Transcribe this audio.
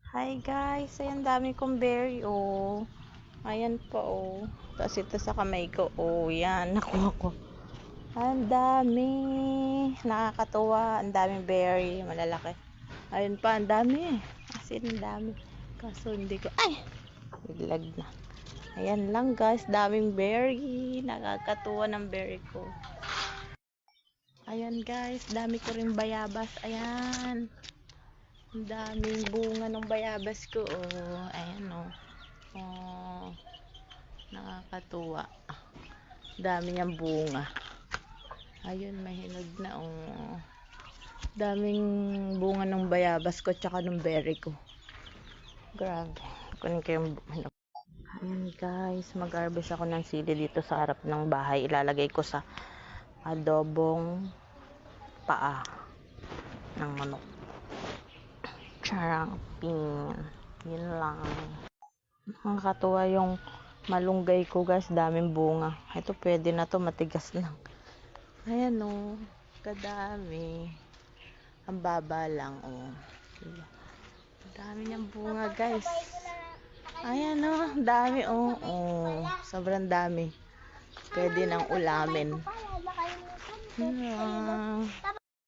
Hi guys, ayan dami kong berry oh. Ayan pa oh. Tapos ito sa kamay ko oh, yan nakuha ko. Ang dami. Nakakatuwa, ang daming berry, malalaki. Ayun pa, ang dami. As in, ang dami. Kaso hindi ko, ay! Biglag na. Ayan lang guys, daming berry. Nakakatuwa ng berry ko. Ayan guys, dami ko rin bayabas. Ayan. Ang daming bunga ng bayabas ko oh. Ayan oh. Oh, nakakatuwa. Dami niyang bunga. Ayun, mahinog na oh. Daming bunga ng bayabas ko tsaka ng berry ko. Grabe. Kunin ko yung hinog. Ayan guys, mag-harvest ako ng sili dito sa harap ng bahay. Ilalagay ko sa adobong paa ng manok. Charang pin. Yun lang. Nakakatuwa yung malunggay ko guys, daming bunga. Ito pwede na to, matigas lang. Ayan o, kadami. Ang baba lang o. Dami niyang bunga guys. Ayan o, dami o. Sobrang dami. Pwede nang ulamin.